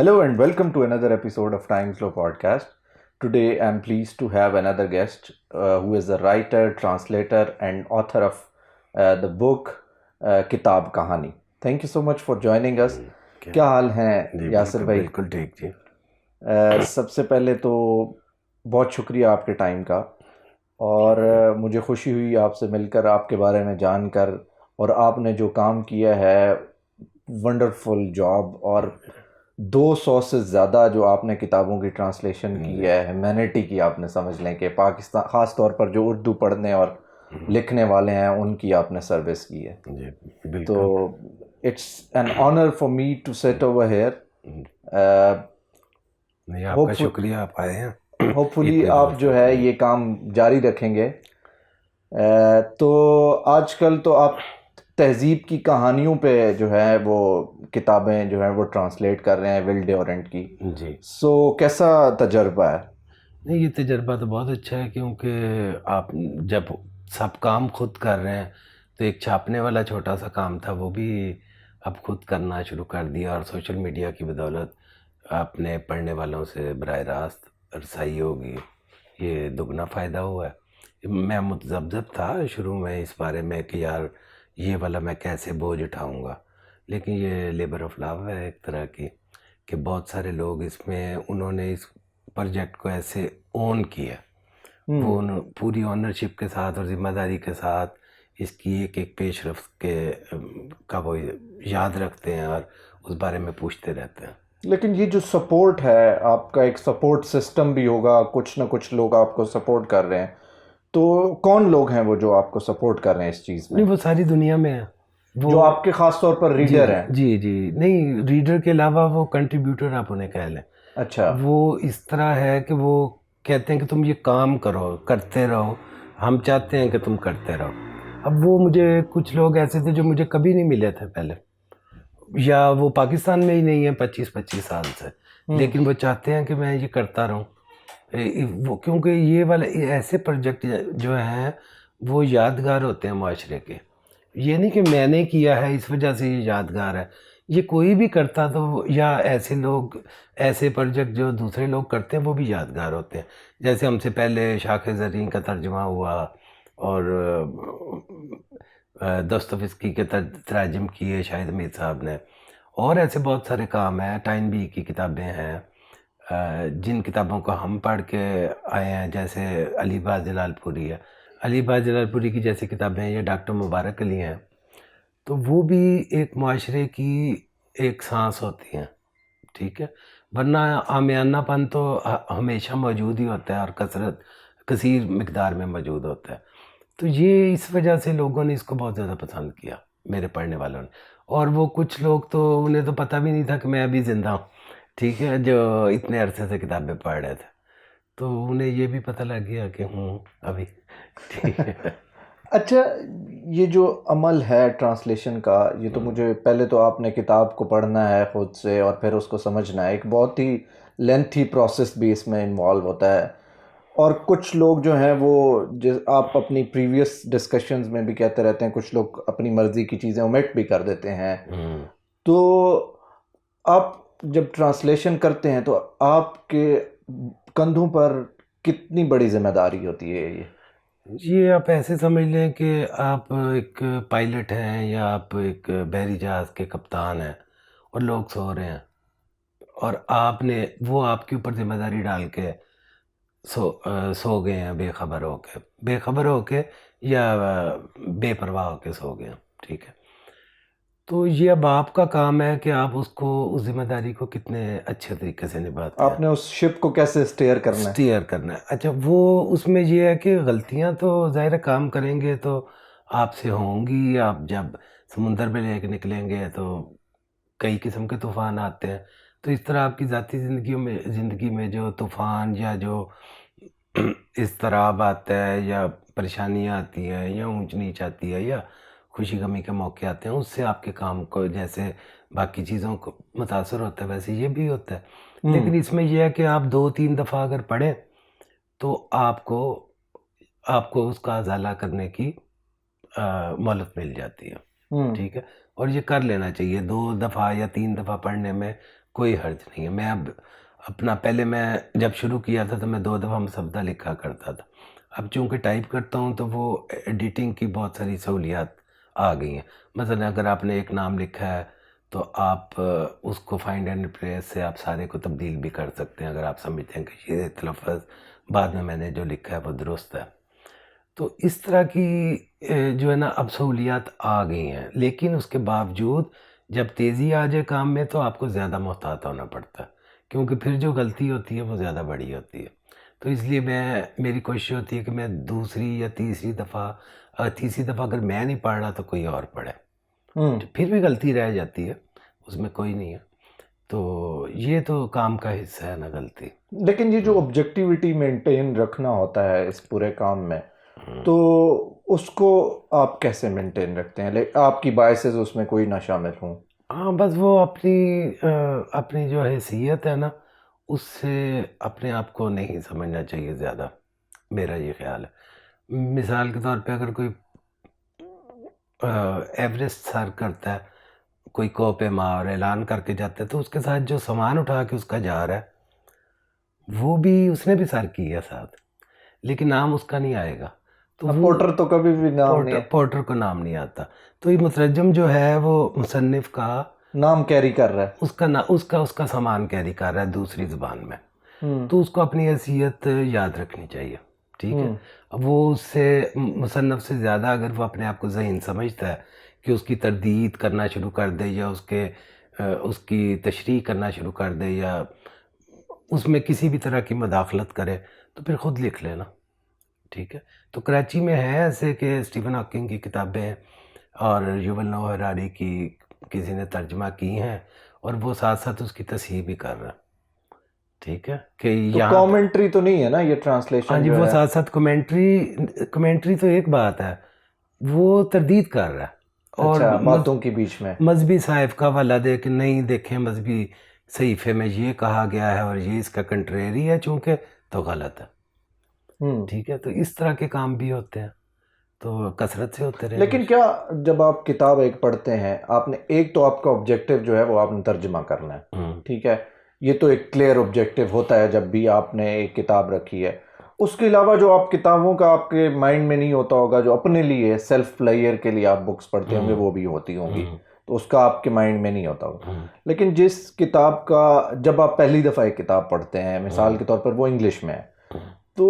Hello and welcome to another episode of Time Slow Podcast. Today I'm pleased to have another guest who is a writer, translator, and author of the book Kitab Kahani. Thank you so much for joining us. کیا حال ہیں یاسر بھائی؟ بالکل ٹھیک جی. سب سے پہلے تو بہت شکریہ آپ کے ٹائم کا، اور مجھے خوشی ہوئی آپ سے مل کر، آپ کے بارے میں جان کر، اور آپ نے جو کام کیا ہے ونڈرفل جاب، اور 200 سے زیادہ جو آپ نے کتابوں کی ٹرانسلیشن کی ہے، ہیومینٹی کی، آپ نے سمجھ لیں کہ پاکستان خاص طور پر جو اردو پڑھنے اور لکھنے والے ہیں ان کی آپ نے سروس کی ہے. تو it's an honour for me to sit over here. آپ کا شکریہ، آپ آئے ہیں. ہوپ فلی آپ جو ہے یہ کام جاری رکھیں گے. تو آج کل تو آپ تہذیب کی کہانیوں پہ جو ہے وہ کتابیں جو ہیں وہ ٹرانسلیٹ کر رہے ہیں ول ڈیورنٹ کی. جی. سو کیسا تجربہ ہے؟ نہیں، یہ تجربہ تو بہت اچھا ہے، کیونکہ آپ جب سب کام خود کر رہے ہیں تو ایک چھاپنے والا چھوٹا سا کام تھا، وہ بھی اب خود کرنا شروع کر دیا، اور سوشل میڈیا کی بدولت اپنے پڑھنے والوں سے براہ راست رسائی ہوگی. یہ دگنا فائدہ ہوا ہے. میں متذبذب تھا شروع میں اس بارے میں کہ یار یہ والا میں کیسے بوجھ اٹھاؤں گا، لیکن یہ لیبر آف لو ہے ایک طرح کی، کہ بہت سارے لوگ اس میں انہوں نے اس پروجیکٹ کو ایسے اون کیا، وہ پوری اونرشپ کے ساتھ اور ذمہ داری کے ساتھ اس کی ایک ایک پیش رفت کا وہ یاد رکھتے ہیں اور اس بارے میں پوچھتے رہتے ہیں. لیکن یہ جو سپورٹ ہے، آپ کا ایک سپورٹ سسٹم بھی ہوگا، کچھ نہ کچھ لوگ آپ کو سپورٹ کر رہے ہیں. تو کون لوگ ہیں وہ جو آپ کو سپورٹ کر رہے ہیں اس چیز میں؟ نہیں، وہ ساری دنیا میں ہیں، جو آپ کے خاص طور پر ریڈر ہیں. جی جی. نہیں، ریڈر کے علاوہ وہ کنٹریبیوٹر آپ انہیں کہہ لیں. اچھا. وہ اس طرح ہے کہ وہ کہتے ہیں کہ تم یہ کام کرو، کرتے رہو، ہم چاہتے ہیں کہ تم کرتے رہو. اب وہ مجھے کچھ لوگ ایسے تھے جو مجھے کبھی نہیں ملے تھے پہلے، یا وہ پاکستان میں ہی نہیں ہیں 25 سال سے، لیکن وہ چاہتے ہیں کہ میں یہ کرتا رہوں. وہ کیونکہ یہ والے ایسے پروجیکٹ جو ہیں وہ یادگار ہوتے ہیں معاشرے کے. یہ نہیں کہ میں نے کیا ہے اس وجہ سے یہ یادگار ہے، یہ کوئی بھی کرتا تو، یا ایسے لوگ ایسے پروجیکٹ جو دوسرے لوگ کرتے ہیں وہ بھی یادگار ہوتے ہیں. جیسے ہم سے پہلے شاخ زرین کا ترجمہ ہوا، اور دستویفسکی کے تراجم کیے شاہد امید صاحب نے، اور ایسے بہت سارے کام ہیں. ٹائن بی کی کتابیں ہیں جن کتابوں کو ہم پڑھ کے آئے ہیں، جیسے علی باز جلال پوری ہے. علی باز جلال پوری کی جیسی کتابیں ہیں، یہ ڈاکٹر مبارک علی ہیں. تو وہ بھی ایک معاشرے کی ایک سانس ہوتی ہیں، ٹھیک ہے. ورنہ عامیانہ پن تو ہمیشہ موجود ہی ہوتا ہے، اور کثیر مقدار میں موجود ہوتا ہے. تو یہ اس وجہ سے لوگوں نے اس کو بہت زیادہ پسند کیا، میرے پڑھنے والوں نے. اور وہ کچھ لوگ تو انہیں تو پتہ بھی نہیں تھا کہ میں ابھی زندہ ہوں، ٹھیک ہے، جو اتنے عرصے سے کتابیں پڑھ رہے تھے، تو انہیں یہ بھی پتہ لگ گیا کہ ہوں ابھی ٹھیک ہے. اچھا، یہ جو عمل ہے ٹرانسلیشن کا، یہ تو مجھے پہلے تو آپ نے کتاب کو پڑھنا ہے خود سے اور پھر اس کو سمجھنا ہے، ایک بہت ہی لینتھی پروسیس بھی اس میں انوالو ہوتا ہے. اور کچھ لوگ جو ہیں وہ آپ اپنی پریویس ڈسکشنز میں بھی کہتے رہتے ہیں، کچھ لوگ اپنی مرضی کی چیزیں اومٹ بھی کر دیتے ہیں. تو آپ جب ٹرانسلیشن کرتے ہیں تو آپ کے کندھوں پر کتنی بڑی ذمہ داری ہوتی ہے؟ یہ آپ ایسے سمجھ لیں کہ آپ ایک پائلٹ ہیں، یا آپ ایک بحری جہاز کے کپتان ہیں، اور لوگ سو رہے ہیں، اور آپ نے وہ آپ کے اوپر ذمہ داری ڈال کے سو گئے ہیں، بے خبر ہو کے یا بے پرواہ ہو کے سو گئے ہیں، ٹھیک ہے. تو یہ اب آپ کا کام ہے کہ آپ اس ذمہ داری کو کتنے اچھے طریقے سے نبھاتے ہیں، آپ نے اس شپ کو کیسے اسٹیئر کرنا ہے. اچھا، وہ اس میں یہ ہے کہ غلطیاں تو ظاہر کام کریں گے تو آپ سے ہوں گی. آپ جب سمندر میں لے کے نکلیں گے تو کئی قسم کے طوفان آتے ہیں، تو اس طرح آپ کی ذاتی زندگی میں جو طوفان یا جو اضطراب آتا ہے، یا پریشانیاں آتی ہیں، یا اونچ نیچ آتی ہے، یا خوشی غمی کے موقع آتے ہیں، اس سے آپ کے کام کو جیسے باقی چیزوں کو متاثر ہوتا ہے ویسے یہ بھی ہوتا ہے. لیکن اس میں یہ ہے کہ آپ 2-3 دفعہ اگر پڑھیں تو آپ کو اس کا ازالہ کرنے کی مہلت مل جاتی ہے، ٹھیک ہے. اور یہ کر لینا چاہیے، 2 دفعہ یا 3 دفعہ پڑھنے میں کوئی حرج نہیں ہے. میں اب اپنا پہلے میں جب شروع کیا تھا تو میں 2 دفعہ مسودہ لکھا کرتا تھا. اب چونکہ ٹائپ کرتا ہوں تو وہ ایڈیٹنگ کی بہت ساری سہولیات آ گئی ہیں. مثلا اگر آپ نے ایک نام لکھا ہے تو آپ اس کو فائنڈ اینڈ ریپلیس سے آپ سارے کو تبدیل بھی کر سکتے ہیں اگر آپ سمجھتے ہیں کہ یہ تلفظ بعد میں نے جو لکھا ہے وہ درست ہے. تو اس طرح کی جو ہے نا اب سہولیات آ گئی ہیں، لیکن اس کے باوجود جب تیزی آ جائے کام میں تو آپ کو زیادہ محتاط ہونا پڑتا ہے، کیونکہ پھر جو غلطی ہوتی ہے وہ زیادہ بڑی ہوتی ہے. تو اس لیے میری کوشش ہوتی ہے کہ میں دوسری یا تیسری دفعہ اگر میں نہیں پڑھ رہا تو کوئی اور پڑھے. ہوں پھر بھی غلطی رہ جاتی ہے، اس میں کوئی نہیں ہے. تو یہ تو کام کا حصہ ہے نا غلطی. لیکن یہ جو آبجیکٹیوٹی مینٹین رکھنا ہوتا ہے اس پورے کام میں، تو اس کو آپ کیسے مینٹین رکھتے ہیں؟ آپ کی بائسز اس میں کوئی نہ شامل ہوں. ہاں بس وہ اپنی جو حیثیت ہے نا اس سے اپنے آپ کو نہیں سمجھنا چاہیے زیادہ، میرا یہ خیال ہے. مثال کے طور پہ اگر کوئی ایوریسٹ سر کرتا ہے، کوئی کوہ مار اعلان کر کے جاتا ہے تو اس کے ساتھ جو سامان اٹھا کے اس کا جا رہا ہے وہ بھی اس نے بھی سر کی ہے ساتھ، لیکن نام اس کا نہیں آئے گا. تو وہ پورٹر تو کبھی بھی نام نہیں ہے، پورٹر کو نام نہیں آتا. تو یہ مترجم جو ہے وہ مصنف کا نام کیری کر رہا ہے. اس کا سامان کیری کر رہا ہے دوسری زبان میں. ہوں تو اس کو اپنی حیثیت یاد رکھنی چاہیے. ٹھیک ہے. اب وہ اس سے مصنف سے زیادہ اگر وہ اپنے آپ کو ذہین سمجھتا ہے کہ اس کی تردید کرنا شروع کر دے یا اس کی تشریح کرنا شروع کر دے یا اس میں کسی بھی طرح کی مداخلت کرے تو پھر خود لکھ لینا. ٹھیک ہے. تو کراچی میں ہے ایسے کہ اسٹیفن ہاکنگ کی کتابیں اور یوول نوح ہراری کی کسی نے ترجمہ کی ہیں اور وہ ساتھ ساتھ اس کی تصحیح بھی کر رہا ہے. ٹھیک ہے کہ تو یہاں کامنٹری تو نہیں ہے نا یہ ہاں ٹرانسلیشن جی جو وہ ہے؟ ساتھ ساتھ کمنٹری تو ایک بات ہے، وہ تردید کر رہا ہے اور اچھا، باتوں کے بیچ میں. مذہبی صحائف کا حوالہ دے کہ نہیں دیکھیں مذہبی صحیفے میں یہ کہا گیا ہے اور یہ اس کا کنٹریری ہے چونکہ تو غلط ہے. ٹھیک ہے. تو اس طرح کے کام بھی ہوتے ہیں تو کثرت سے ہوتے رہے. لیکن کیا جب آپ کتاب ایک پڑھتے ہیں، آپ نے ایک تو آپ کا آبجیکٹیو جو ہے وہ آپ نے ترجمہ کرنا ہے، ٹھیک ہے، یہ تو ایک کلیئر آبجیکٹیو ہوتا ہے جب بھی آپ نے ایک کتاب رکھی ہے. اس کے علاوہ جو آپ کتابوں کا آپ کے مائنڈ میں نہیں ہوتا ہوگا، جو اپنے لیے سیلف پلیئر کے لیے آپ بکس پڑھتے ہوں گے وہ بھی ہوتی ہوں گی، تو اس کا آپ کے مائنڈ میں نہیں ہوتا ہوگا. لیکن جس کتاب کا جب آپ پہلی دفعہ ایک کتاب پڑھتے ہیں، مثال کے طور پر وہ انگلش میں ہے، تو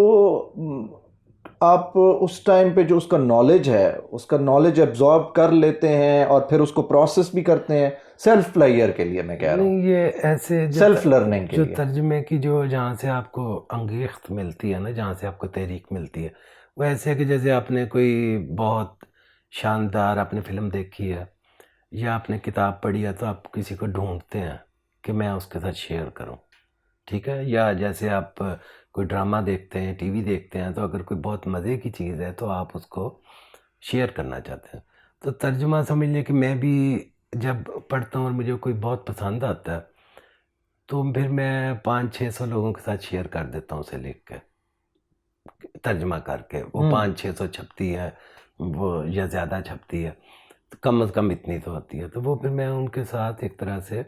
آپ اس ٹائم پہ جو اس کا نالج ہے اس کا نالج ایبزارب کر لیتے ہیں اور پھر اس کو پروسیس بھی کرتے ہیں سیلف پلیئر کے لیے، میں کہہ رہا ہوں نہیں یہ ایسے سیلف لرننگ کے جو لیے. ترجمے کی جو جہاں سے آپ کو انگیخت ملتی ہے نا، جہاں سے آپ کو تحریک ملتی ہے، وہ ایسے ہے کہ جیسے آپ نے کوئی بہت شاندار آپ نے فلم دیکھی ہے یا آپ نے کتاب پڑھی ہے تو آپ کسی کو ڈھونڈتے ہیں کہ میں اس کے ساتھ شیئر کروں. ٹھیک ہے. یا جیسے آپ کوئی ڈرامہ دیکھتے ہیں، ٹی وی دیکھتے ہیں، تو اگر کوئی بہت مزے کی چیز ہے تو آپ اس کو شیئر کرنا چاہتے ہیں. تو ترجمہ سمجھ لیں کہ میں بھی جب پڑھتا ہوں اور مجھے کوئی بہت پسند آتا ہے تو پھر میں 500-600 لوگوں کے ساتھ شیئر کر دیتا ہوں اسے لکھ کے، ترجمہ کر کے. وہ 500-600 چھپتی ہے وہ یا زیادہ چھپتی ہے، تو کم از کم اتنی تو ہوتی ہے. تو وہ پھر میں ان کے ساتھ ایک طرح سے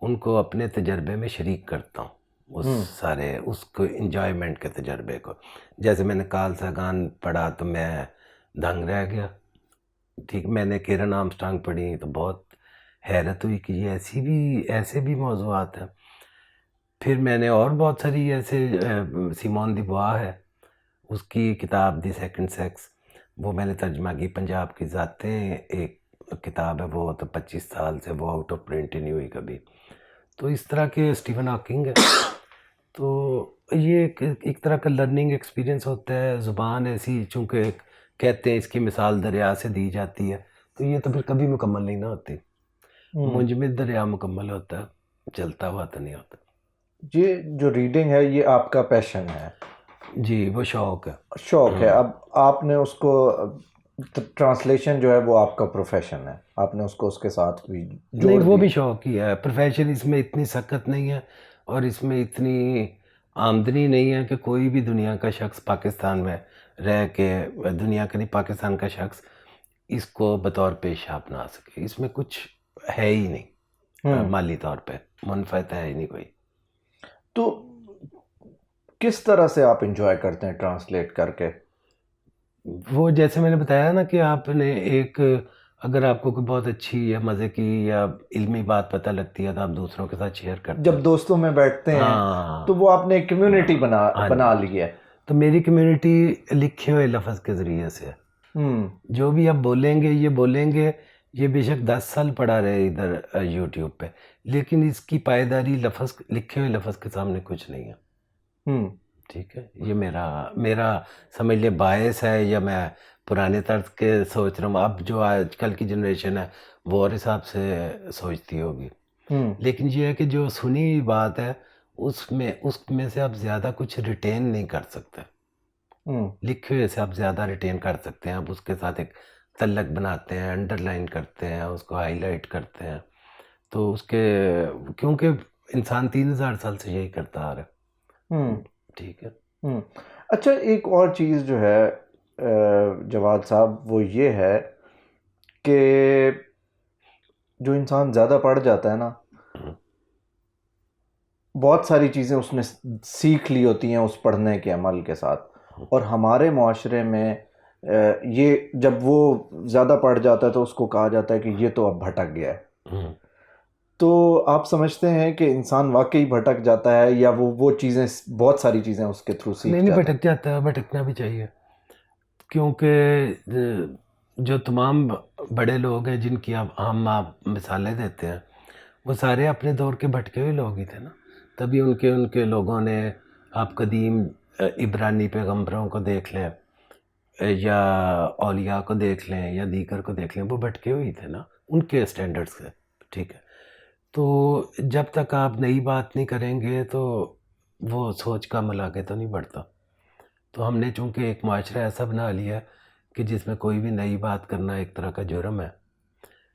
ان کو اپنے تجربے میں شریک کرتا ہوں، اس کو انجوائمنٹ کے تجربے کو. جیسے میں نے کارل ساگان پڑھا تو میں دنگ رہ گیا. ٹھیک. میں نے کیرن آرمسٹرانگ پڑھی تو بہت حیرت ہوئی کہ یہ ایسے بھی موضوعات ہیں. پھر میں نے اور بہت ساری ایسے سیمون دی بوا ہے، اس کی کتاب دی سیکنڈ سیکس وہ میں نے ترجمہ کی. پنجاب کی ذاتیں ایک کتاب ہے، وہ تو 25 سال سے وہ آؤٹ آف پرنٹ ہی نہیں ہوئی کبھی. تو اس طرح کے اسٹیفن ہاکنگ ہے. تو یہ ایک طرح کا لرننگ ایکسپیرینس ہوتا ہے. زبان ایسی چونکہ کہتے ہیں اس کی مثال دریا سے دی جاتی ہے، تو یہ تو پھر کبھی مکمل نہیں نہ ہوتی. منجمد دریا مکمل ہوتا ہے، چلتا ہوا تو نہیں ہوتا. یہ جو ریڈنگ ہے یہ آپ کا پیشن ہے؟ جی وہ شوق ہے. شوق ہے. اب آپ نے اس کو ٹرانسلیشن جو ہے وہ آپ کا پروفیشن ہے، آپ نے اس کو اس کے ساتھ بھی نہیں وہ بھی شوق ہی ہے. پروفیشن اس میں اتنی سخت نہیں ہے اور اس میں اتنی آمدنی نہیں ہے کہ کوئی بھی دنیا کا شخص پاکستان میں رہ کے دنیا کا نہیں پاکستان کا شخص اس کو بطور پیشہ اپنا سکے. اس میں کچھ ہے ہی نہیں. مالی طور پہ منفعت ہے ہی نہیں کوئی. تو کس طرح سے آپ انجوائے کرتے ہیں ٹرانسلیٹ کر کے؟ وہ جیسے میں نے بتایا نا کہ آپ نے ایک اگر آپ کو کوئی بہت اچھی یا مزے کی یا علمی بات پتہ لگتی ہے تو آپ دوسروں کے ساتھ شیئر کرتے جب دوستوں میں بیٹھتے ہیں ہاں تو وہ آپ نے ایک کمیونٹی ہاں بنا جی. لی ہے. تو میری کمیونٹی لکھے ہوئے لفظ کے ذریعے سے ہے. جو بھی آپ بولیں گے یہ بے شک 10 سال پڑا رہے ادھر یوٹیوب پہ، لیکن اس کی پائیداری لکھے ہوئے لفظ کے سامنے کچھ نہیں ہے. ٹھیک ہے، یہ میرا سمجھ لے باعث ہے، یا میں پرانے طرز کے سوچ رہا ہوں. اب جو آج کل کی جنریشن ہے وہ اور حساب سے سوچتی ہوگی، لیکن یہ ہے کہ جو سنی ہوئی بات ہے اس میں سے آپ زیادہ کچھ ریٹین نہیں کر سکتے. لکھے ہوئے سے آپ زیادہ ریٹین کر سکتے ہیں. آپ اس کے ساتھ ایک تلک بناتے ہیں، انڈر لائن کرتے ہیں، اس کو ہائی لائٹ کرتے ہیں. تو اس کے کیونکہ انسان 3000 سال سے یہی کرتا آ رہا ہے. ٹھیک ہے. اچھا، ایک اور چیز جو ہے جواد صاحب وہ یہ ہے کہ جو انسان زیادہ پڑھ جاتا ہے نا، بہت ساری چیزیں اس نے سیکھ لی ہوتی ہیں اس پڑھنے کے عمل کے ساتھ، اور ہمارے معاشرے میں یہ جب وہ زیادہ پڑھ جاتا ہے تو اس کو کہا جاتا ہے کہ یہ تو اب بھٹک گیا ہے. تو آپ سمجھتے ہیں کہ انسان واقعی بھٹک جاتا ہے یا وہ چیزیں بہت ساری چیزیں اس کے تھرو سیکھ نہیں جاتا ہے؟ بھٹک جاتا ہے، بھٹکنا بھی چاہیے، کیونکہ جو تمام بڑے لوگ ہیں جن کی ہم آپ مثالیں دیتے ہیں وہ سارے اپنے دور کے بھٹکے ہوئے لوگ ہی تھے نا. تبھی ان کے لوگوں نے، آپ قدیم عبرانی پیغمبروں کو دیکھ لیں یا اولیاء کو دیکھ لیں یا دیگر کو دیکھ لیں، وہ بھٹکے ہوئے ہی تھے نا ان کے اسٹینڈرڈ سے. ٹھیک ہے. تو جب تک آپ نئی بات نہیں کریں گے تو وہ سوچ کا عمل آگے تو نہیں بڑھتا. تو ہم نے چونکہ ایک معاشرہ ایسا بنا لیا ہے کہ جس میں کوئی بھی نئی بات کرنا ایک طرح کا جرم ہے،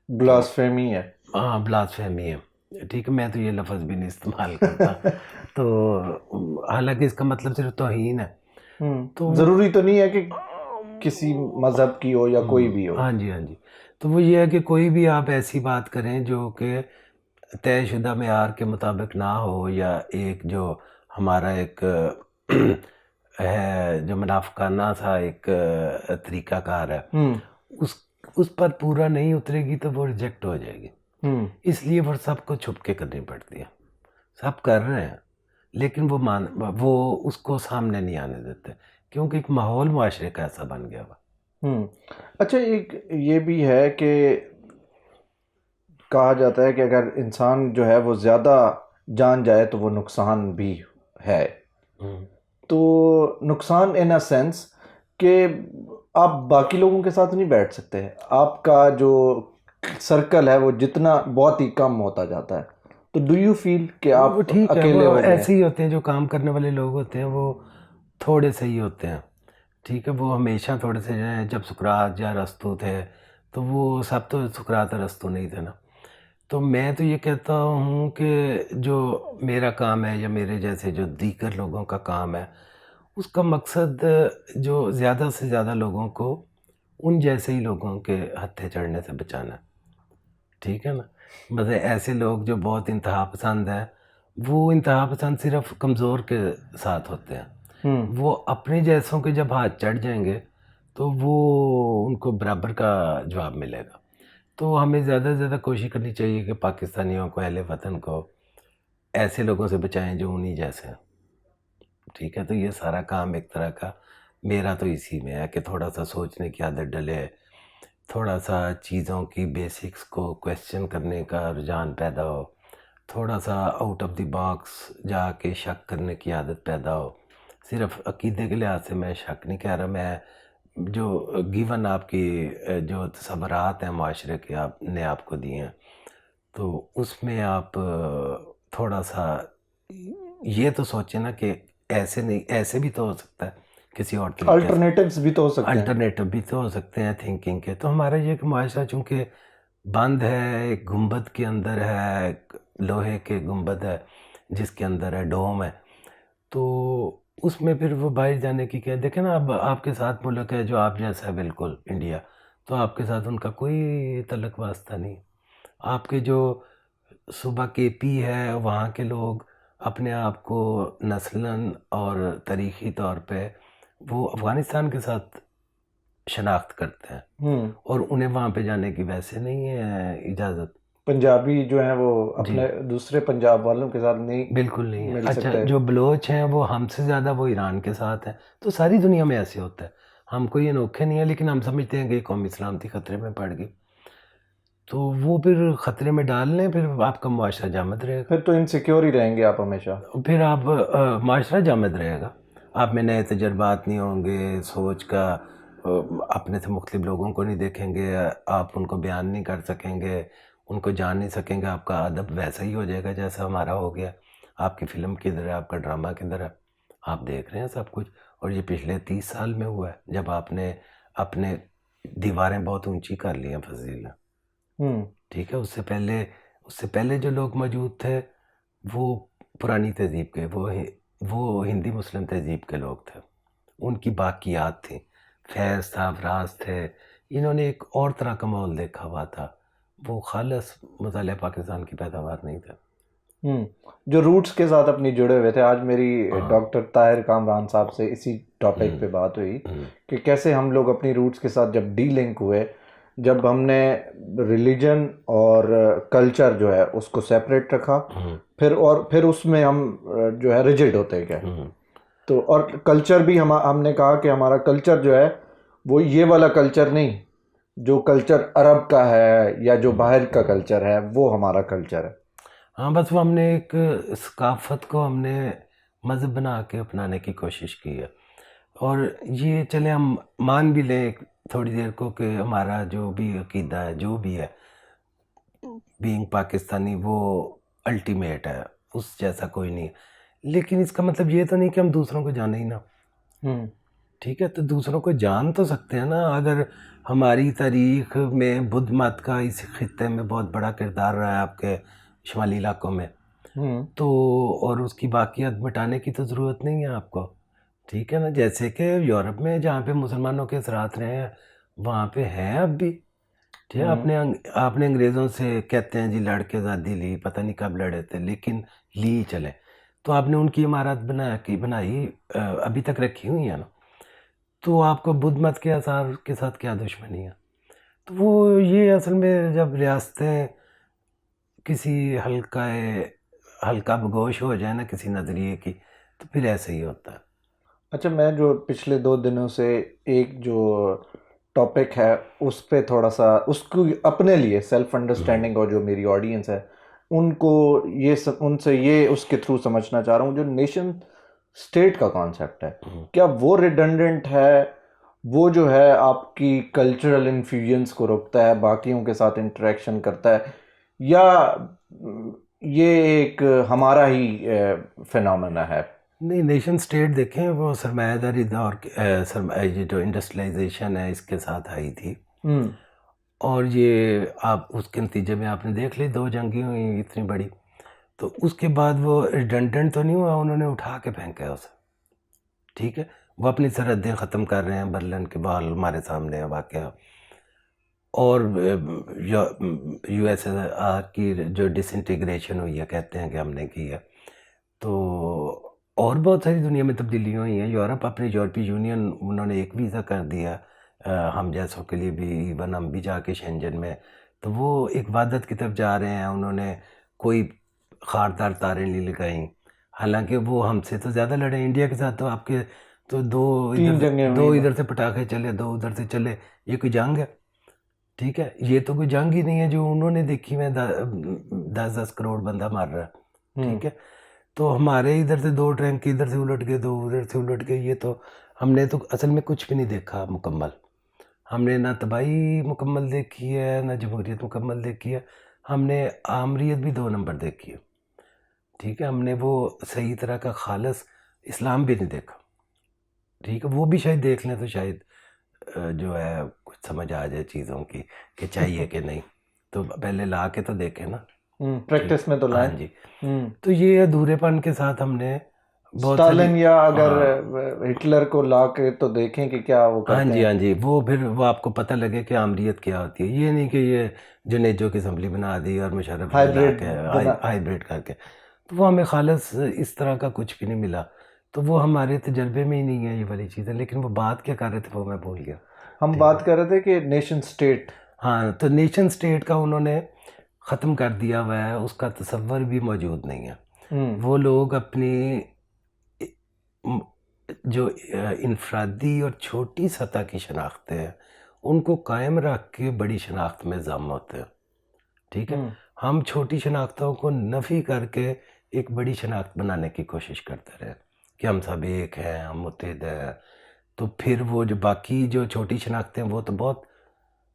بلاسفیمی ہے. ہاں بلاسفیمی ہے. ٹھیک ہے، میں تو یہ لفظ بھی نہیں استعمال کرتا. تو حالانکہ اس کا مطلب صرف توہین ہے. تو ضروری تو نہیں ہے کہ کسی مذہب کی ہو یا کوئی بھی ہو. ہاں جی. تو وہ یہ ہے کہ کوئی بھی آپ ایسی بات کریں جو کہ طے شدہ معیار کے مطابق نہ ہو، یا ایک جو ہمارا ایک ہے جو منافقانہ سا ایک طریقہ کار ہے، اس پر پورا نہیں اترے گی تو وہ ریجیکٹ ہو جائے گی. اس لیے وہ سب کو چھپ کے کرنی پڑتی ہے. سب کر رہے ہیں لیکن وہ اس کو سامنے نہیں آنے دیتے، کیونکہ ایک ماحول معاشرے کا ایسا بن گیا ہوا. اچھا، ایک یہ بھی ہے کہ کہا جاتا ہے کہ اگر انسان جو ہے وہ زیادہ جان جائے تو وہ نقصان بھی ہے. تو نقصان ان اے سینس کہ آپ باقی لوگوں کے ساتھ نہیں بیٹھ سکتے، آپ کا جو سرکل ہے وہ جتنا بہت ہی کم ہوتا جاتا ہے. تو ڈو یو فیل کہ آپ ٹھیک ہے، اکیلے وہ ہو گئے؟ ایسے ہی ہوتے ہیں جو کام کرنے والے لوگ ہوتے ہیں، وہ تھوڑے سے ہی ہوتے ہیں. ٹھیک ہے، وہ ہمیشہ تھوڑے سے ہیں. جب سقراط یا ارسطو تھے تو وہ سب تو سقراط ارسطو نہیں تھے نا. تو میں تو یہ کہتا ہوں کہ جو میرا کام ہے یا میرے جیسے جو دیگر لوگوں کا کام ہے، اس کا مقصد جو زیادہ سے زیادہ لوگوں کو ان جیسے ہی لوگوں کے ہتھے چڑھنے سے بچانا ہے. ٹھیک ہے نا. مطلب ایسے لوگ جو بہت انتہا پسند ہیں، وہ انتہا پسند صرف کمزور کے ساتھ ہوتے ہیں. وہ اپنے جیسوں کے جب ہاتھ چڑھ جائیں گے تو وہ ان کو برابر کا جواب ملے گا. تو ہمیں زیادہ سے زیادہ کوشش کرنی چاہیے کہ پاکستانیوں کو، اہل وطن کو ایسے لوگوں سے بچائیں جو انہی جیسے ہیں. ٹھیک ہے. تو یہ سارا کام ایک طرح کا میرا تو اسی میں ہے کہ تھوڑا سا سوچنے کی عادت ڈلے، تھوڑا سا چیزوں کی بیسکس کو کویسچن کرنے کا رجحان پیدا ہو، تھوڑا سا آؤٹ آف دی باکس جا کے شک کرنے کی عادت پیدا ہو. صرف عقیدے کے لحاظ سے میں شک نہیں کہہ رہا، میں جو گیون آپ کی جو تصورات ہیں معاشرے کے آپ نے آپ کو دیے ہیں، تو اس میں آپ تھوڑا سا یہ تو سوچیں نا کہ ایسے نہیں، ایسے بھی تو ہو سکتا ہے، کسی اور طریقے سے الٹرنیٹیوز بھی تو ہو سکتے ہیں. الٹرنیٹو بھی تو ہو سکتے ہیں تھنکنگ کے. تو ہمارا یہ کہ معاشرہ چونکہ بند ہے، ایک گنبد کے اندر ہے، ایک لوہے کے گنبد ہے جس کے اندر ہے ڈوم ہے، تو اس میں پھر وہ باہر جانے کی کیا. دیکھیں نا، اب آپ کے ساتھ ملک ہے جو آپ جیسا ہے بالکل، انڈیا، تو آپ کے ساتھ ان کا کوئی تعلق واسطہ نہیں. آپ کے جو صوبہ کے پی ہے، وہاں کے لوگ اپنے آپ کو نسلاً اور تاریخی طور پہ وہ افغانستان کے ساتھ شناخت کرتے ہیں، ہوں اور انہیں وہاں پہ جانے کی ویسے نہیں ہے اجازت. پنجابی جو ہیں وہ جی اپنے دوسرے پنجاب والوں کے ساتھ نہیں بالکل نہیں ہے. مل اچھا سکتے. جو بلوچ ہیں وہ ہم سے زیادہ وہ ایران کے ساتھ ہیں. تو ساری دنیا میں ایسے ہوتا ہے، ہم کوئی انوکھے نہیں ہیں، لیکن ہم سمجھتے ہیں کہ قوم اسلامتی خطرے میں پڑ گئی، تو وہ پھر خطرے میں ڈال لیں، پھر آپ کا معاشرہ جامد رہے گا. پھر تو انسیکیور ہی رہیں گے آپ ہمیشہ. پھر آپ معاشرہ جامد رہے گا، آپ میں نئے تجربات نہیں ہوں گے، سوچ کا اپنے سے مختلف لوگوں کو نہیں دیکھیں گے، آپ ان کو بیان نہیں کر سکیں گے، ان کو جان نہیں سکیں گے. آپ کا ادب ویسا ہی ہو جائے گا جیسا ہمارا ہو گیا. آپ کی فلم کدھر ہے، آپ کا ڈرامہ کدھر ہے، آپ دیکھ رہے ہیں سب کچھ. اور یہ پچھلے 30 سال میں ہوا ہے جب آپ نے اپنے دیواریں بہت اونچی کر لی ہیں فضیل نے. ہوں ٹھیک ہے، اس سے پہلے جو لوگ موجود تھے وہ پرانی تہذیب کے، وہ ہندی مسلم تہذیب کے لوگ تھے، ان کی باقیات تھیں، فیض تھا، افراز تھے. انہوں نے ایک اور طرح کا ماحول دیکھا ہوا تھا، وہ خالص مطالعہ پاکستان کی پیداوار نہیں تھا. جو روٹس کے ساتھ اپنی جڑے ہوئے تھے. آج میری ہاں. ڈاکٹر طاہر کامران صاحب سے اسی ٹاپک پہ بات ہوئی کہ کیسے ہم لوگ اپنی روٹس کے ساتھ جب ڈی لنک ہوئے، جب ہم نے ریلیجن اور کلچر جو ہے اس کو سیپریٹ رکھا، پھر اس میں ہم جو ہے ریجڈ ہوتے گئے. تو اور کلچر بھی ہم نے کہا کہ ہمارا کلچر جو ہے وہ یہ والا کلچر نہیں، جو کلچر عرب کا ہے یا جو باہر کا کلچر ہے وہ ہمارا کلچر ہے. ہاں بس وہ ہم نے ایک ثقافت کو ہم نے مذہب بنا کے اپنانے کی کوشش کی ہے. اور یہ چلے ہم مان بھی لیں تھوڑی دیر کو کہ ہمارا جو بھی عقیدہ ہے، جو بھی ہے، بینگ پاکستانی وہ الٹیمیٹ ہے، اس جیسا کوئی نہیں. لیکن اس کا مطلب یہ تو نہیں کہ ہم دوسروں کو جانیں ہی نہ. ٹھیک ہے، تو دوسروں کو جان تو سکتے ہیں نا. اگر ہماری تاریخ میں بدھ مت کا اس خطے میں بہت بڑا کردار رہا ہے آپ کے شمالی علاقوں میں، تو اور اس کی باقیات مٹانے کی تو ضرورت نہیں ہے آپ کو. ٹھیک ہے نا، جیسے کہ یورپ میں جہاں پہ مسلمانوں کے اثرات رہے ہیں وہاں پہ ہیں اب بھی. ٹھیک ہے، آپ نے انگریزوں سے کہتے ہیں جی لڑ کے آزادی لی، پتہ نہیں کب لڑے تھے لیکن لی چلے. تو آپ نے ان کی عمارت بنائی ابھی تک رکھی ہوئی ہیں نا. تو آپ کو بدھ مت کے آثار کے ساتھ کیا دشمنی ہے؟ تو وہ یہ اصل میں جب ریاستیں کسی ہلکا بگوش ہو جائے نا کسی نظریے کی، تو پھر ایسے ہی ہوتا ہے. اچھا، میں جو پچھلے 2 دنوں سے ایک جو ٹاپک ہے اس پہ تھوڑا سا اس کو اپنے لیے سیلف انڈرسٹینڈنگ اور جو میری آڈینس ہے ان کو ان سے یہ اس کے تھرو سمجھنا چاہ رہا ہوں. جو نیشن اسٹیٹ کا کانسیپٹ ہے، کیا وہ ریڈنڈنٹ ہے؟ وہ جو ہے آپ کی کلچرل انفیوژنس کو روکتا ہے، باقیوں کے ساتھ انٹریکشن کرتا ہے، یا یہ ایک ہمارا ہی فینومینا ہے؟ نہیں، نیشن سٹیٹ دیکھیں وہ سرمایہ داری دور یہ جو انڈسٹریلائزیشن ہے اس کے ساتھ آئی تھی. اور یہ آپ اس کے نتیجے میں آپ نے دیکھ لی 2 جنگیں ہوئی اتنی بڑی. تو اس کے بعد وہ ریڈنڈنٹ تو نہیں ہوا، انہوں نے اٹھا کے پھینکا اسے. ٹھیک ہے، وہ اپنی سرحدیں ختم کر رہے ہیں، برلن کے بال ہمارے سامنے ہے واقعہ. اور یو ایس آر کی جو ڈس انٹیگریشن ہوئی ہے کہتے ہیں کہ ہم نے کی ہے. تو اور بہت ساری دنیا میں تبدیلیاں ہوئی ہیں. یورپ اپنی یورپی یونین انہوں نے ایک ویزا کر دیا ہم جیسوں کے لیے بھی، ایون ہم بھی جا کے شینجن میں. تو وہ ایک وحدت کی طرف جا رہے ہیں. انہوں نے کوئی خاردار تاریں نہیں لگائیں، حالانکہ وہ ہم سے تو زیادہ لڑے. انڈیا کے ساتھ تو آپ کے تو 3 جنگیں ہوئی. ادھر سے پٹاخے چلے، 2 ادھر سے چلے. یہ کوئی جنگ ہے؟ ٹھیک ہے، یہ تو کوئی جنگ ہی نہیں ہے جو انہوں نے دیکھی میں 10 کروڑ بندہ مار رہا ہے. ٹھیک ہے، تو ہمارے ادھر سے 2 ٹینک ادھر سے الٹ گئے، 2 ادھر سے الٹ گئے. یہ تو ہم نے تو اصل میں کچھ بھی نہیں دیکھا مکمل. ہم نے نہ تباہی مکمل دیکھی ہے، نہ جمہوریت مکمل دیکھی ہے. ہم نے آمریت بھی 2 نمبر دیکھی ہے. ٹھیک ہے، ہم نے وہ صحیح طرح کا خالص اسلام بھی نہیں دیکھا. ٹھیک ہے، وہ بھی شاید دیکھ لیں تو شاید جو ہے کچھ سمجھ آ جائے چیزوں کی کہ چاہیے کہ نہیں. تو پہلے لا کے تو دیکھیں نا، پریکٹس میں تو لائیں. ہاں جی. تو یہ ادھورے پن کے ساتھ ہم نے بہت ساری اسٹالن یا اگر ہاں ہٹلر کو لا کے تو دیکھیں کہ کیا وہ ہاں کرتے جی ہیں. ہاں جی، وہ پھر وہ آپ کو پتہ لگے کہ آمریت کیا ہوتی ہے. یہ نہیں کہ یہ جنیجو کی اسمبلی بنا دی اور مشرف نے لا ہائیبریڈ کے بنا. ہائیبریڈ کر کے، تو وہ ہمیں خالص اس طرح کا کچھ بھی نہیں ملا. تو وہ ہمارے تجربے میں ہی نہیں ہے یہ والی چیزیں. لیکن وہ بات کیا کر رہے تھے وہ میں بھول گیا. ہم ٹھیک ہے، بات کر رہے تھے کہ نیشن سٹیٹ. ہاں تو نیشن سٹیٹ کا انہوں نے ختم کر دیا ہوا ہے، اس کا تصور بھی موجود نہیں ہے. وہ لوگ اپنی جو انفرادی اور چھوٹی سطح کی شناختیں ہیں ان کو قائم رکھ کے بڑی شناخت میں ضم ہوتے ہیں. ٹھیک ہے، ہم چھوٹی شناختوں کو نفی کر کے ایک بڑی شناخت بنانے کی کوشش کرتے رہے کہ ہم سب ایک ہیں، ہم متحد ہیں. تو پھر وہ جو باقی جو چھوٹی شناختیں ہیں وہ تو بہت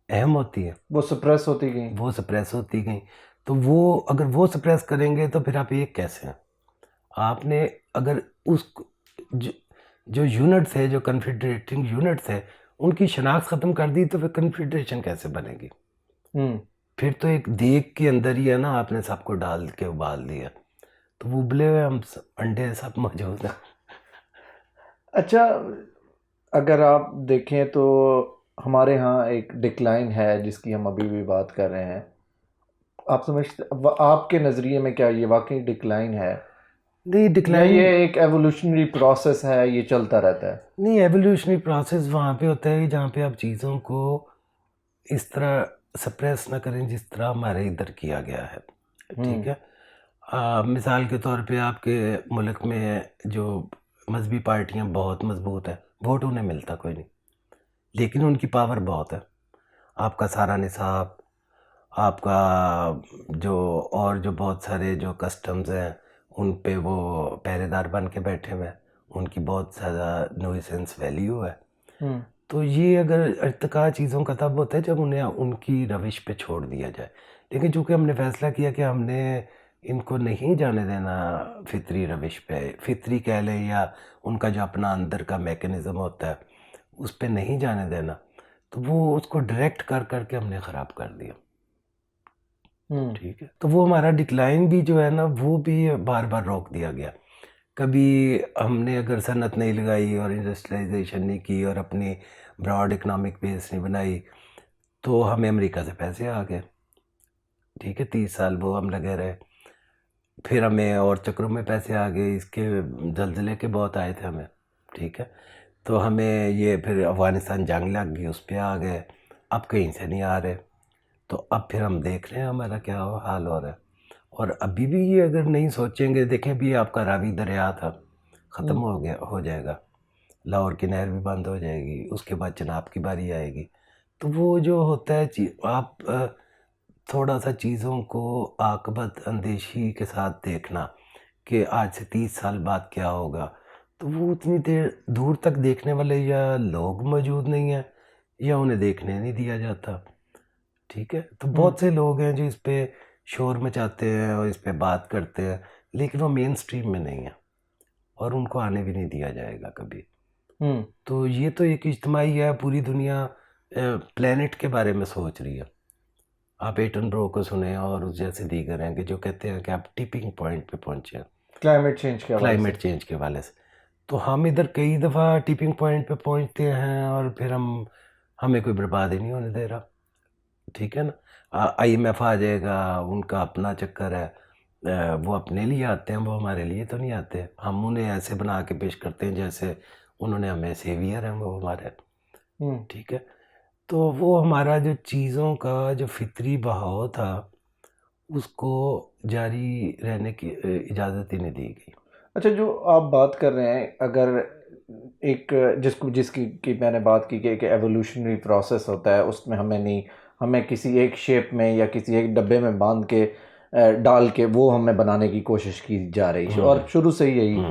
اہم ہوتی ہیں، وہ سپریس ہوتی گئی. وہ سپریس ہوتی گئیں. تو وہ اگر وہ سپریس کریں گے تو پھر آپ ایک کیسے ہیں؟ آپ نے اگر اس جو یونٹس ہے، جو کنفیڈریٹنگ یونٹس ہے، ان کی شناخت ختم کر دی تو پھر کنفیڈریشن کیسے بنے گی؟ پھر تو ایک دیگ کے اندر ہی ہے نا، آپ نے سب کو ڈال کے ابال دیا تو وہ ابلے ہوئے ہم انڈے سب موجود ہیں. اچھا، اگر آپ دیکھیں تو ہمارے ہاں ایک ڈکلائن ہے جس کی ہم ابھی بھی بات کر رہے ہیں. آپ سمجھتے آپ کے نظریے میں کیا یہ واقعی ڈکلائن ہے نہیں یا ڈکلائن یہ ایک ایوولوشنری پروسیس ہے، یہ چلتا رہتا ہے؟ نہیں، ایولیوشنری پروسیس وہاں پہ ہوتا ہے جہاں پہ آپ چیزوں کو اس طرح سپریس نہ کریں جس طرح ہمارے ادھر کیا گیا ہے. ٹھیک ہے، مثال کے طور پہ آپ کے ملک میں جو مذہبی پارٹیاں بہت مضبوط ہیں، ووٹ انہیں ملتا کوئی نہیں لیکن ان کی پاور بہت ہے. آپ کا سارا نصاب، آپ کا جو اور جو بہت سارے جو کسٹمز ہیں ان پہ وہ پہرے دار بن کے بیٹھے ہوئے ہیں، ان کی بہت زیادہ نوئسنس ویلیو ہے. تو یہ اگر ارتقاء چیزوں کا تب ہوتا ہے جب انہیں ان کی روش پہ چھوڑ دیا جائے. لیکن چونکہ ہم نے فیصلہ کیا کہ ہم نے ان کو نہیں جانے دینا فطری روش پہ، فطری کہہ لیں یا ان کا جو اپنا اندر کا میکنزم ہوتا ہے اس پہ نہیں جانے دینا، تو وہ اس کو ڈائریکٹ کر کر کے ہم نے خراب کر دیا. ٹھیک ہے، تو وہ ہمارا ڈکلائن بھی جو ہے نا وہ بھی بار بار روک دیا گیا. کبھی ہم نے اگر صنعت نہیں لگائی اور انڈسٹریلائزیشن نہیں کی اور اپنی براڈ اکنامک بیس نہیں بنائی تو ہمیں امریکہ سے پیسے آ گئے. ٹھیک ہے، 30 سال وہ ہم لگے رہے. پھر ہمیں اور چکروں میں پیسے آ گئے، اس کے زلزلے کے بہت آئے تھے ہمیں. ٹھیک ہے، تو ہمیں یہ پھر افغانستان جنگ لگ گئی، اس پہ آ گئے. اب کہیں سے نہیں آ رہے. تو اب پھر ہم دیکھ رہے ہیں ہمارا کیا حال ہو رہا ہے. اور ابھی بھی یہ اگر نہیں سوچیں گے، دیکھیں بھی آپ کا راوی دریا تھا ختم ہو جائے گا، لاہور کی نہر بھی بند ہو جائے گی، اس کے بعد چناب کی باری آئے گی. تو وہ جو ہوتا ہے آپ تھوڑا سا چیزوں کو عاقبت اندیشی کے ساتھ دیکھنا کہ آج سے 30 سال بعد کیا ہوگا، تو وہ اتنی دیر دور تک دیکھنے والے یا لوگ موجود نہیں ہیں یا انہیں دیکھنے نہیں دیا جاتا. ٹھیک ہے، تو بہت سے لوگ ہیں جو اس پہ شور مچاتے ہیں اور اس پہ بات کرتے ہیں لیکن وہ مین سٹریم میں نہیں ہیں اور ان کو آنے بھی نہیں دیا جائے گا کبھی. تو یہ تو ایک اجتماعی ہے، پوری دنیا پلینٹ کے بارے میں سوچ رہی ہے. آپ ایٹن برو کو سنیں اور اس جیسے دیگر ہیں کہ جو کہتے ہیں کہ آپ ٹپنگ پوائنٹ پہ پہنچے ہیں کلائمیٹ چینج کے حوالے سے. کلائمیٹ چینج کے حوالے سے. تو ہم ادھر کئی دفعہ ٹپنگ پوائنٹ پہ پہنچتے ہیں اور پھر ہمیں کوئی برباد ہی نہیں ہونے دے رہا. ٹھیک ہے نا، آئی ایم ایف آ جائے گا، ان کا اپنا چکر ہے، وہ اپنے لیے آتے ہیں، وہ ہمارے لیے تو نہیں آتے. ہم انہیں ایسے بنا کے پیش کرتے ہیں جیسے انہوں نے ہمیں سیویئر ہیں وہ ہمارے. ٹھیک ہے، تو وہ ہمارا جو چیزوں کا جو فطری بہاؤ تھا اس کو جاری رہنے کی اجازت ہی نہیں دی گئی. اچھا، جو آپ بات کر رہے ہیں، اگر ایک جس کی میں نے بات کی کہ ایک ایوولوشنری پروسیس ہوتا ہے، اس میں ہمیں کسی ایک شیپ میں یا کسی ایک ڈبے میں باندھ کے ڈال کے وہ ہمیں بنانے کی کوشش کی جا رہی ہے، اور شروع سے یہی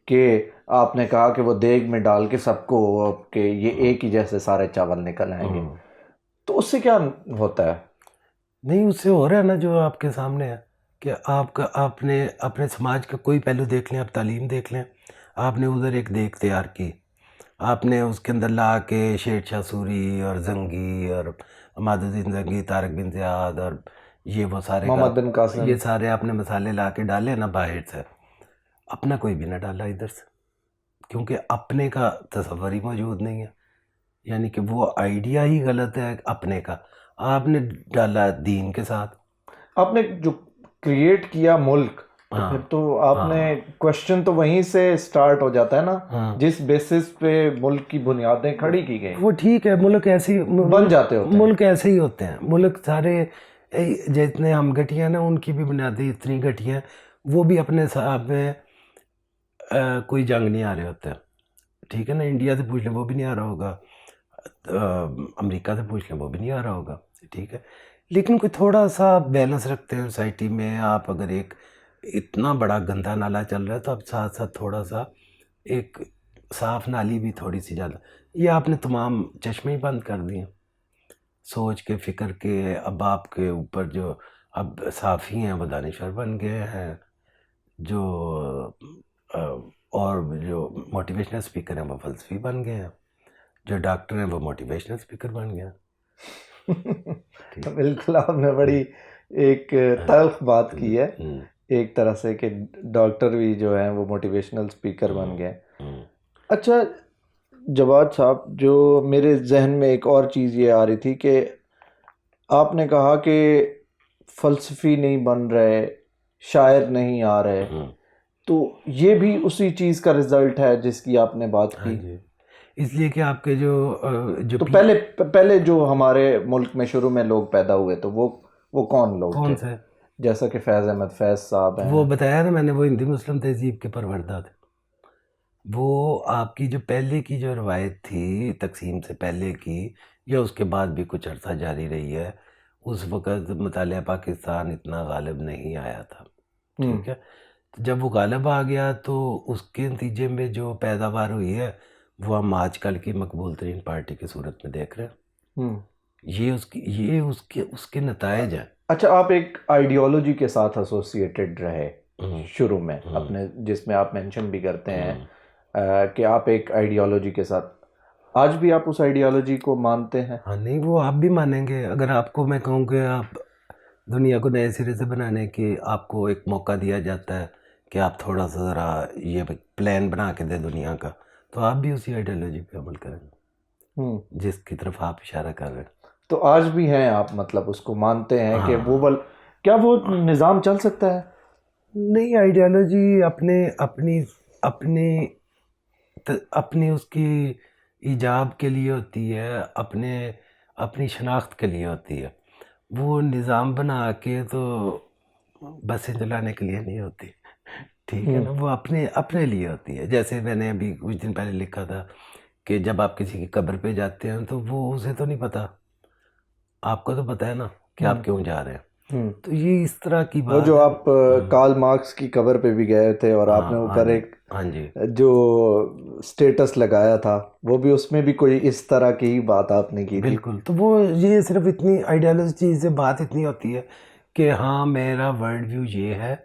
کہ آپ نے کہا کہ وہ دیگ میں ڈال کے سب کو کہ یہ ایک ہی جیسے سارے چاول نکل آئیں گے. تو اس سے کیا ہوتا ہے؟ نہیں، اس سے ہو رہا ہے نا جو آپ کے سامنے ہے کہ آپ نے اپنے سماج کا کوئی پہلو دیکھ لیں، آپ تعلیم دیکھ لیں. آپ نے ادھر ایک دیگ تیار کی، آپ نے اس کے اندر لا کے شیر شاہ سوری اور زنگی اور عماد الدین زنگی، طارق بن زیاد اور یہ وہ سارے محمد بن قاسم. یہ سارے آپ نے مسالے لا کے ڈالے نا باہر سے، اپنا کوئی بھی نہ ڈالا ادھر سے، کیونکہ اپنے کا تصور ہی موجود نہیں ہے، یعنی کہ وہ آئیڈیا ہی غلط ہے اپنے کا. آپ نے ڈالا دین کے ساتھ. آپ نے جو کریٹ کیا ملک، تو ہاں پھر تو آپ نے کوشچن تو وہیں سے سٹارٹ ہو جاتا ہے نا، ہاں جس بیسس پہ ملک کی بنیادیں کھڑی کی گئی وہ ٹھیک ہے، ملک ایسے ہی بن جاتے ہوتے ہیں. ملک ایسے ہی ہوتے ہیں. ملک سارے جتنے ہم گٹیاں نا ان کی بھی بنیادیں اتنی گٹیاں، وہ بھی اپنے حساب میں کوئی جنگ نہیں آ رہے ہوتے ہیں. ٹھیک ہے نا، انڈیا سے پوچھ لیں وہ بھی نہیں آ رہا ہوگا، امریکہ سے پوچھ لیں وہ بھی نہیں آ رہا ہوگا. ٹھیک ہے، لیکن کوئی تھوڑا سا بیلنس رکھتے ہیں سوسائٹی میں. آپ اگر ایک اتنا بڑا گندا نالا چل رہا ہے تو آپ ساتھ ساتھ تھوڑا سا ایک صاف نالی بھی تھوڑی سی زیادہ. یہ آپ نے تمام چشمے ہی بند کر دیے سوچ کے فکر کے. اب آپ کے اوپر جو اب صافی ہیں وہ دانشور بن گئے ہیں، جو اور جو موٹیویشنل اسپیکر ہیں وہ فلسفی بن گئے ہیں، جو ڈاکٹر ہیں وہ موٹیویشنل اسپیکر بن گئے ہیں. بالکل آپ نے بڑی ایک تلخ بات کی ہے ایک طرح سے، کہ ڈاکٹر بھی جو ہیں وہ موٹیویشنل اسپیکر بن گئے. اچھا جواد صاحب، جو میرے ذہن میں ایک اور چیز یہ آ رہی تھی کہ آپ نے کہا کہ فلسفی نہیں بن رہے، شاعر نہیں آ رہے، تو یہ بھی اسی چیز کا رزلٹ ہے جس کی آپ نے بات کی. اس لیے کہ آپ کے جو تو پہلے جو ہمارے ملک میں شروع میں لوگ پیدا ہوئے تو وہ کون لوگ کون تھے؟ سے؟ جیسا کہ فیض احمد فیض صاحب ہیں. وہ بتایا نا میں نے، وہ ہندی مسلم تہذیب کے پروردہ تھے. وہ آپ کی جو پہلے کی جو روایت تھی تقسیم سے پہلے کی، یا اس کے بعد بھی کچھ عرصہ جاری رہی ہے، اس وقت مطالعہ پاکستان اتنا غالب نہیں آیا تھا. ٹھیک ہے، جب وہ غالب آ گیا تو اس کے نتیجے میں جو پیداوار ہوئی ہے وہ ہم آج کل کی مقبول ترین پارٹی کی صورت میں دیکھ رہے ہیں. یہ اس کے نتائج ہیں. اچھا، آپ ایک آئیڈیالوجی کے ساتھ ایسوسیٹڈ رہے شروع میں اپنے، جس میں آپ مینشن بھی کرتے ہیں کہ آپ ایک آئیڈیالوجی کے ساتھ، آج بھی آپ اس آئیڈیالوجی کو مانتے ہیں؟ ہاں نہیں، وہ آپ بھی مانیں گے. اگر آپ کو میں کہوں کہ آپ دنیا کو نئے سرے سے بنانے کی آپ کو ایک موقع دیا جاتا ہے کہ آپ تھوڑا سا ذرا یہ پلان بنا کے دیں دنیا کا، تو آپ بھی اسی آئیڈیالوجی پہ عمل کریں گے جس کی طرف آپ اشارہ کر رہے ہیں. تو آج بھی ہیں آپ، مطلب اس کو مانتے ہیں کہ کیا وہ نظام چل سکتا ہے؟ نہیں، آئیڈیالوجی اپنی اس کی ایجاب کے لیے ہوتی ہے، اپنی شناخت کے لیے ہوتی ہے. وہ نظام بنا کے تو بسیں چلانے کے لیے نہیں ہوتی. ٹھیک ہے نا، وہ اپنے لیے ہوتی ہے. جیسے میں نے ابھی کچھ دن پہلے لکھا تھا کہ جب آپ کسی کی قبر پہ جاتے ہیں تو وہ اسے تو نہیں پتا، آپ کو تو پتا ہے نا کہ آپ کیوں جا رہے ہیں. تو یہ اس طرح کی بات. وہ جو آپ کارل مارکس کی قبر پہ بھی گئے تھے اور آپ نے اوپر ایک جو سٹیٹس لگایا تھا، وہ بھی اس میں بھی کوئی اس طرح کی ہی بات آپ نے کی تھی. بالکل. تو وہ یہ صرف اتنی آئیڈیالوجی سے بات اتنی ہوتی ہے کہ ہاں میرا ورلڈ ویو یہ ہے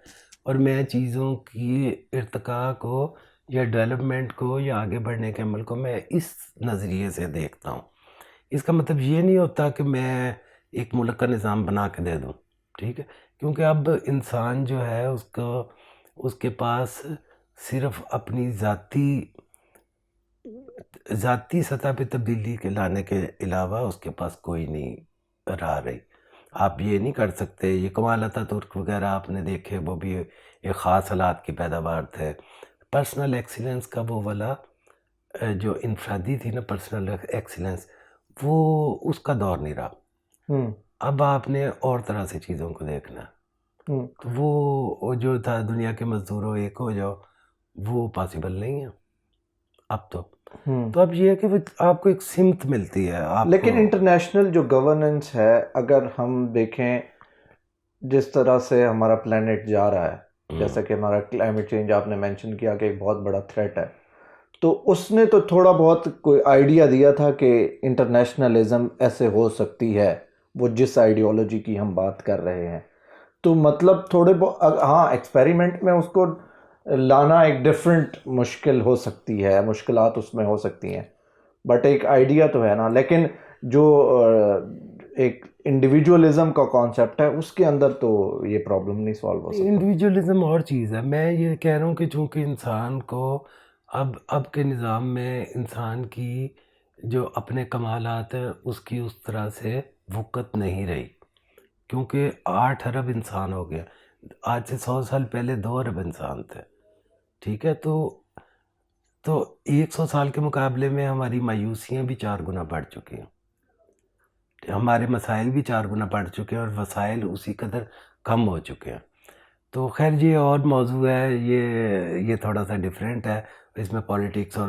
اور میں چیزوں کی ارتقاء کو یا ڈیولپمنٹ کو یا آگے بڑھنے کے عمل کو میں اس نظریے سے دیکھتا ہوں. اس کا مطلب یہ نہیں ہوتا کہ میں ایک ملک کا نظام بنا کے دے دوں. ٹھیک ہے، کیونکہ اب انسان جو ہے اس کے پاس صرف اپنی ذاتی سطح پہ تبدیلی کے لانے کے علاوہ اس کے پاس کوئی نہیں رہی. آپ یہ نہیں کر سکتے. یہ کمال اتاتورک وغیرہ آپ نے دیکھے، وہ بھی ایک خاص حالات کی پیداوار تھے. پرسنل ایکسیلنس کا وہ والا جو انفرادی تھی نا پرسنل ایکسیلنس، وہ اس کا دور نہیں رہا. اب آپ نے اور طرح سے چیزوں کو دیکھنا. تو وہ جو تھا دنیا کے مزدوروں ایک ہو جاؤ، وہ پاسبل نہیں ہے اب تو اب یہ ہے کہ آپ کو ایک سمت ملتی ہے. لیکن انٹرنیشنل جو گورننس ہے، اگر ہم دیکھیں جس طرح سے ہمارا پلانٹ جا رہا ہے، جیسا کہ ہمارا کلائمیٹ چینج آپ نے مینشن کیا کہ ایک بہت بڑا تھریٹ ہے، تو اس نے تو تھوڑا بہت کوئی آئیڈیا دیا تھا کہ انٹرنیشنلزم ایسے ہو سکتی ہے، وہ جس آئیڈیالوجی کی ہم بات کر رہے ہیں. تو مطلب تھوڑے بہت ہاں ایکسپیریمنٹ میں اس کو لانا ایک ڈفرینٹ مشکل ہو سکتی ہے، مشکلات اس میں ہو سکتی ہیں، بٹ ایک آئیڈیا تو ہے نا. لیکن جو ایک انڈیویجولزم کا کانسیپٹ ہے اس کے اندر تو یہ پرابلم نہیں سالو ہو سکتا. انڈیویجولزم اور چیز ہے. میں یہ کہہ رہا ہوں کہ چونکہ انسان کو اب کے نظام میں انسان کی جو اپنے کمالات ہیں اس کی اس طرح سے وقت نہیں رہی، کیونکہ 8 ارب انسان ہو گیا. آج سے 100 سال پہلے 2 ارب انسان تھے. ٹھیک ہے، تو 100 سال کے مقابلے میں ہماری مایوسیاں بھی 4 گنا بڑھ چکی ہیں، ہمارے مسائل بھی 4 گنا بڑھ چکے ہیں اور وسائل اسی قدر کم ہو چکے ہیں. تو خیر یہ اور موضوع ہے، یہ تھوڑا سا ڈیفرینٹ ہے. اس میں پولیٹکس اور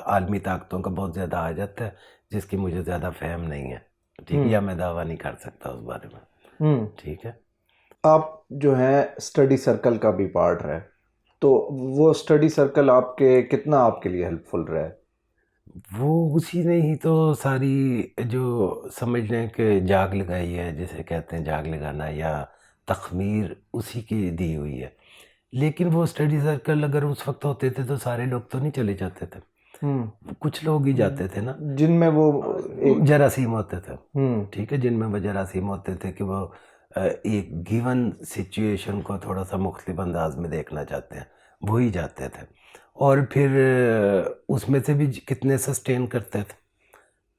عالمی طاقتوں کا بہت زیادہ آ جاتا ہے جس کی مجھے زیادہ فہم نہیں ہے. ٹھیک ہے، یا میں دعویٰ نہیں کر سکتا اس بارے میں. ٹھیک ہے. آپ جو ہیں اسٹڈی سرکل کا بھی پارٹ رہے، تو وہ اسٹڈی سرکل آپ کے کتنا آپ کے لیے ہیلپ فل رہا ہے؟ وہ اسی نے ہی تو ساری جو سمجھ لیں کہ جاگ لگائی ہے، جسے کہتے ہیں جاگ لگانا یا تخمیر، اسی کی دی ہوئی ہے. لیکن وہ اسٹڈی سرکل اگر اس وقت ہوتے تھے تو سارے لوگ تو نہیں چلے جاتے تھے، کچھ لوگ ہی جاتے تھے نا، جن میں وہ جراثیم ہوتے تھے. ٹھیک ہے، جن میں وہ جراثیم ہوتے تھے کہ وہ ایک گیون سچویشن کو تھوڑا سا مختلف انداز میں دیکھنا چاہتے ہیں، وہی جاتے تھے. اور پھر اس میں سے بھی کتنے سسٹین کرتے تھے،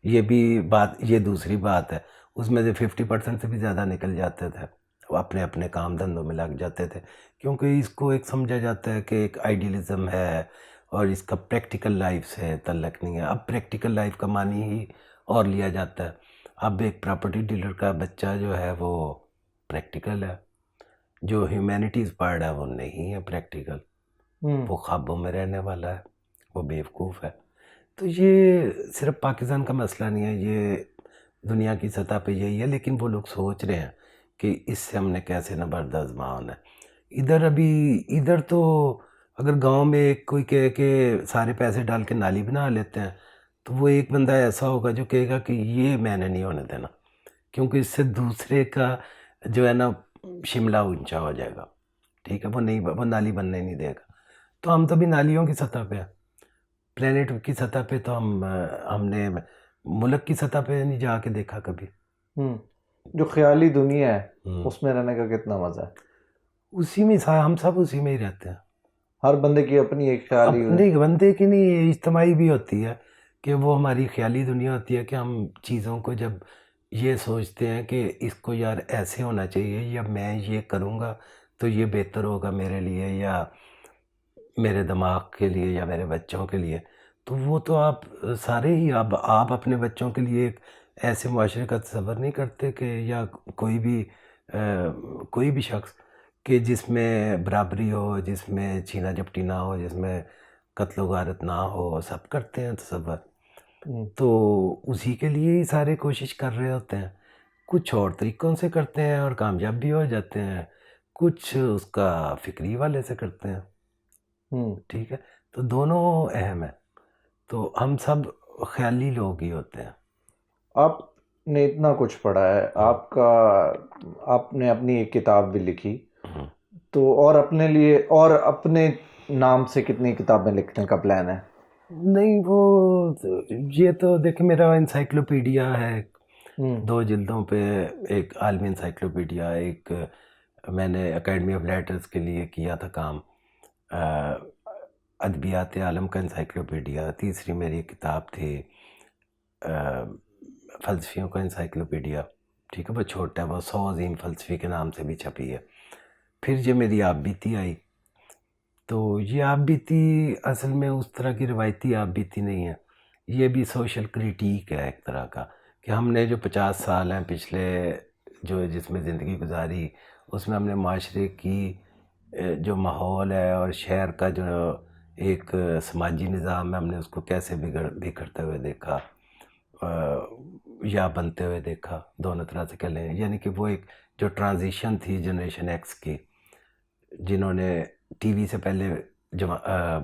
یہ بھی بات، یہ دوسری بات ہے. اس میں سے 50% سے بھی زیادہ نکل جاتے تھے، وہ اپنے اپنے کام دھندوں میں لگ جاتے تھے، کیونکہ اس کو ایک سمجھا جاتا ہے کہ ایک آئیڈیلزم ہے اور اس کا پریکٹیکل لائف سے تعلق نہیں ہے. اب پریکٹیکل لائف کا معنی ہی اور لیا جاتا ہے. اب ایک پراپرٹی ڈیلر کا بچہ جو ہے وہ پریکٹیکل ہے، جو ہیومینٹیز پڑھ رہا ہے وہ نہیں ہے پریکٹیکل، وہ خوابوں میں رہنے والا ہے، وہ بیوقوف ہے. تو یہ صرف پاکستان کا مسئلہ نہیں ہے، یہ دنیا کی سطح پہ یہی ہے. لیکن وہ لوگ سوچ رہے ہیں کہ اس سے ہم نے کیسے نبرد آزمانا ہے. ادھر تو اگر گاؤں میں کوئی کہے کہ سارے پیسے ڈال کے نالی بنا لیتے ہیں تو وہ ایک بندہ ایسا ہوگا جو کہے گا کہ یہ میں نے نہیں ہونے دینا، کیونکہ اس سے دوسرے کا جو ہے نا شملہ اونچا ہو جائے گا. ٹھیک ہے، وہ نالی بننے نہیں دے گا. تو ہم تو بھی نالیوں کی سطح پہ ہیں، پلینٹ کی سطح پہ تو ہم نے ملک کی سطح پہ نہیں جا کے دیکھا کبھی. جو خیالی دنیا ہے اس میں رہنے کا کتنا مزہ ہے. اسی میں ہم سب اسی میں ہی رہتے ہیں. ہر بندے کی اپنی ایک خیالی نہیں، بندے کی نہیں، اجتماعی بھی ہوتی ہے کہ وہ ہماری خیالی دنیا ہوتی ہے کہ ہم چیزوں کو جب یہ سوچتے ہیں کہ اس کو یار ایسے ہونا چاہیے، یا میں یہ کروں گا تو یہ بہتر ہوگا میرے لیے یا میرے دماغ کے لیے یا میرے بچوں کے لیے. تو وہ تو آپ سارے ہی آپ اپنے بچوں کے لیے ایک ایسے معاشرے کا تصور نہیں کرتے کہ، یا کوئی بھی شخص کہ جس میں برابری ہو، جس میں چھینا جھپٹی نہ ہو، جس میں قتل و غارت نہ ہو. سب کرتے ہیں تصور، تو اسی کے لیے ہی سارے کوشش کر رہے ہوتے ہیں. کچھ اور طریقوں سے کرتے ہیں اور کامیاب بھی ہو جاتے ہیں، کچھ اس کا فکری والے سے کرتے ہیں. ٹھیک ہے، تو دونوں اہم ہیں. تو ہم سب خیالی لوگ ہی ہوتے ہیں. آپ نے اتنا کچھ پڑھا ہے، آپ نے اپنی ایک کتاب بھی لکھی، تو اور اپنے لیے اور اپنے نام سے کتنی کتابیں لکھنے کا پلان ہے؟ نہیں، وہ یہ تو دیکھیں میرا انسائکلوپیڈیا ہے 2 جلدوں پہ، ایک عالمی انسائکلوپیڈیا، ایک میں نے اکیڈمی آف لیٹرز کے لیے کیا تھا کام، ادبیات عالم کا انسائکلوپیڈیا. تیسری میری کتاب تھی فلسفیوں کا انسائکلوپیڈیا. ٹھیک ہے، وہ چھوٹا ہے، وہ 100 عظیم فلسفی کے نام سے بھی چھپی ہے. پھر یہ میری آپ بیتی آئی، تو یہ آپ بیتی اصل میں اس طرح کی روایتی آپ بیتی نہیں ہے، یہ بھی سوشل کریٹیک ہے ایک طرح کا، کہ ہم نے جو 50 سال ہیں پچھلے جس میں زندگی گزاری، اس میں ہم نے معاشرے کی جو ماحول ہے اور شہر کا جو ایک سماجی نظام ہے، ہم نے اس کو کیسے بگڑتے ہوئے دیکھا یا بنتے ہوئے دیکھا، دونوں طرح سے کہہ لیں. یعنی کہ وہ ایک جو ٹرانزیشن تھی جنریشن ایکس کی، جنہوں نے ٹی وی سے پہلے جو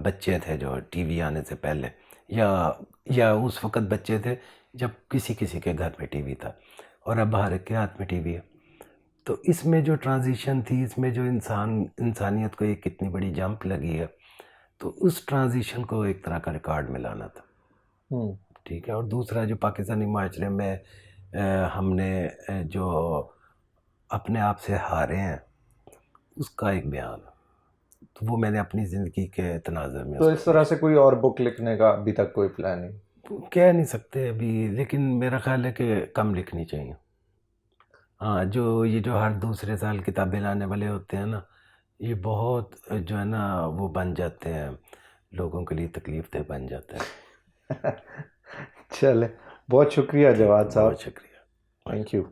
بچے تھے، جو ٹی وی آنے سے پہلے، یا اس وقت بچے تھے جب کسی کے گھر میں ٹی وی تھا، اور اب ہر ایک کے ہاتھ میں ٹی وی ہے. تو اس میں جو ٹرانزیشن تھی، اس میں جو انسانیت کو ایک کتنی بڑی جمپ لگی ہے، تو اس ٹرانزیشن کو ایک طرح کا ریکارڈ ملانا تھا. ٹھیک ہے. اور دوسرا جو پاکستانی معاشرے میں ہم نے جو اپنے آپ سے ہارے ہیں اس کا ایک بیان، تو وہ میں نے اپنی زندگی کے تناظر میں تو اس اس کو طرح پیش سے کوئی اور بک لکھنے کا ابھی تک کوئی پلان نہیں؟ کہہ نہیں سکتے ابھی، لیکن میرا خیال ہے کہ کم لکھنی چاہیے. ہاں، یہ جو ہر دوسرے سال کتابیں لانے والے ہوتے ہیں نا، یہ بہت جو ہے نا وہ بن جاتے ہیں، لوگوں کے لیے تکلیف دہ بن جاتے ہیں. چلے، بہت شکریہ ٹھیک ہے، جواد صاحب، بہت شکریہ. Thank you.